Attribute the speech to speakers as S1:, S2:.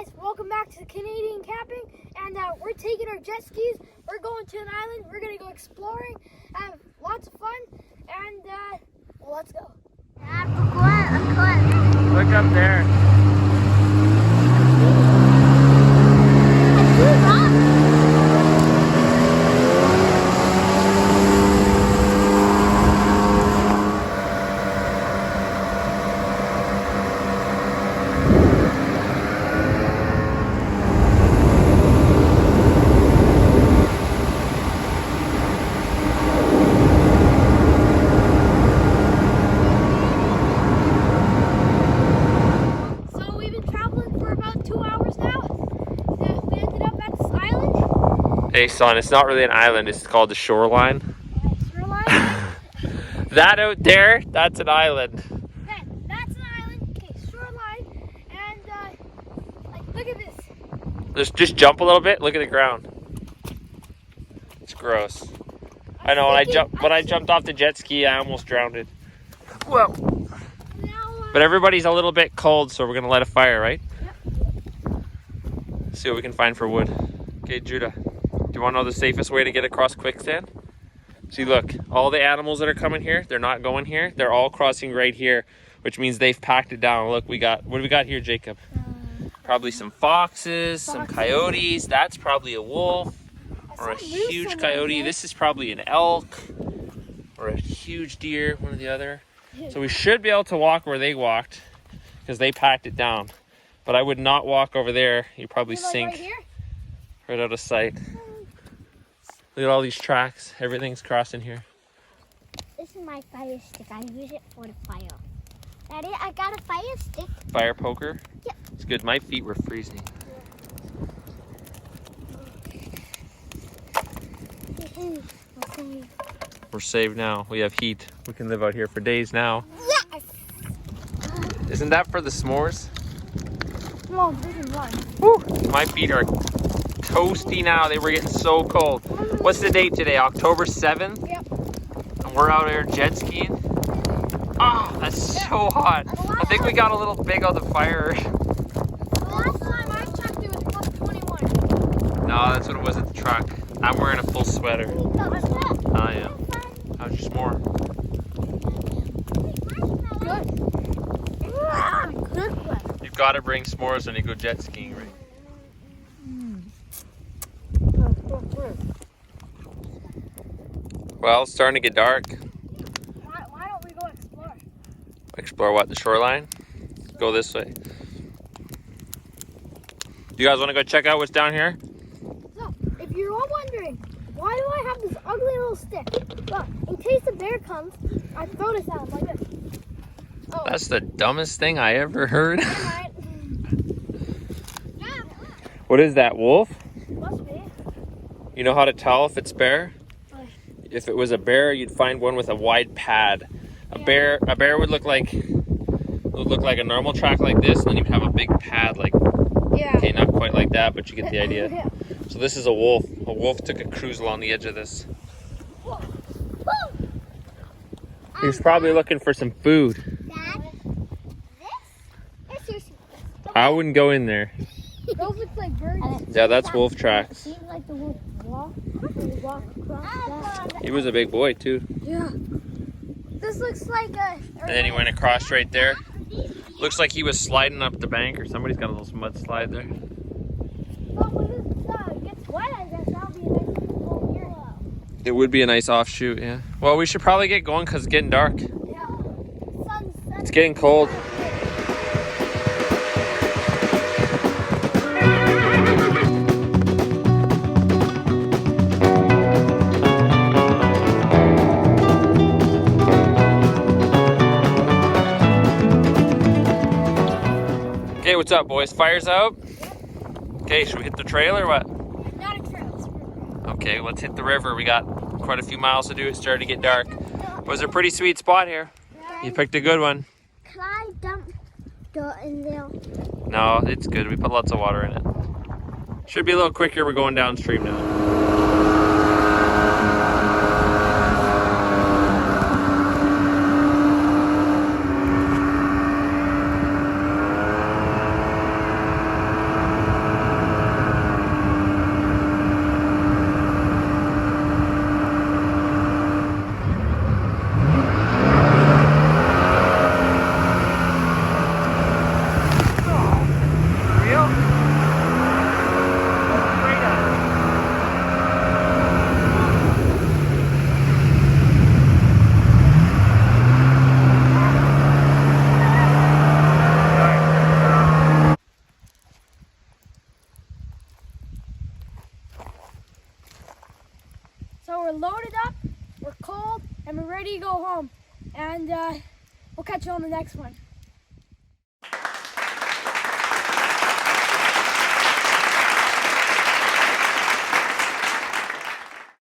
S1: guys, welcome back to Canadian camping, and we're taking our jet skis. We're going to an island. We're gonna go exploring, have lots of fun, and well, let's go.
S2: Look up there. Hey son, it's not really an island, it's called the shoreline.
S1: Shoreline?
S2: That out there, that's an island.
S1: Okay, that's an island. Okay, shoreline, and like, look at this.
S2: Just jump a little bit, look at the ground. It's gross. I know, when I jumped off the jet ski, I almost drowned it. Whoa. But everybody's a little bit cold, so we're gonna light a fire, right?
S1: Yep.
S2: See what we can find for wood. Okay, Judah. Do you want to know the safest way to get across quicksand? See, look, all the animals that are coming here, they're not going here. They're all crossing right here, which means they've packed it down. Look, what do we got here, Jacob? Probably some foxes, some coyotes. That's probably a wolf or a huge coyote. This is probably an elk or a huge deer, one or the other. So we should be able to walk where they walked because they packed it down. But I would not walk over there. You'd probably sink right out of sight. Look at all these tracks. Everything's crossing here.
S3: This is my fire stick. I use it for the fire. Daddy, I got a fire stick.
S2: Fire poker?
S3: Yep.
S2: It's good. My feet were freezing.
S3: Okay.
S2: We're saved now. We have heat. We can live out here for days now.
S3: Yes!
S2: Isn't that for the s'mores?
S1: No, this is one.
S2: Woo! My feet are toasty now. They were getting so cold. What's the date today? October 7th?
S1: Yep.
S2: And we're out here jet skiing. Oh, that's so hot. I think we got a little big on the fire.
S1: Last time I checked, it was plus 21.
S2: No, that's what it was at the truck. I'm wearing a full sweater. I am. How's your s'more?
S1: Good.
S2: You've got to bring s'mores when you go jet skiing, right? Well, it's starting to get dark.
S1: Why don't we go explore?
S2: Explore what? The shoreline? Go this way. You guys want to go check out what's down here?
S1: So, if you're all wondering, why do I have this ugly little stick? Well, in case the bear comes, I throw this at him like this. Oh.
S2: That's the dumbest thing I ever heard. What is that, wolf?
S1: Must be.
S2: You know how to tell if it's bear? If it was a bear, you'd find one with a wide pad. A bear would look like a normal track like this, and then you'd have a big pad like.
S1: Yeah.
S2: Okay, not quite like that, but you get the idea.
S1: Yeah.
S2: So this is a wolf. A wolf took a cruise along the edge of this. He's probably looking for some food.
S3: Dad, this?
S2: I wouldn't go in there.
S1: Those look like birds.
S2: Yeah, that's wolf tracks.
S3: Seems like the wolf walk across that.
S2: He was a big boy too.
S1: Yeah. This looks like a...
S2: And then he went across right there. Looks like he was sliding up the bank, or somebody's got a little mud slide there.
S1: But when this gets wet, I guess that'll be a nice little here.
S2: It would be a nice offshoot, yeah. Well, we should probably get going because it's getting dark.
S1: Yeah. Sunset.
S2: It's getting cold. Okay, what's up, boys? Fire's out? Okay, should we hit the trail or what?
S1: Not a trail, it's a river.
S2: Okay, let's hit the river. We got quite a few miles to do. It's starting to get dark. It was a pretty sweet spot here. You picked a good one.
S3: Can I dump dirt in there?
S2: No, it's good. We put lots of water in it. Should be a little quicker. We're going downstream now.
S1: and we're ready to go home. And we'll catch you on the next one.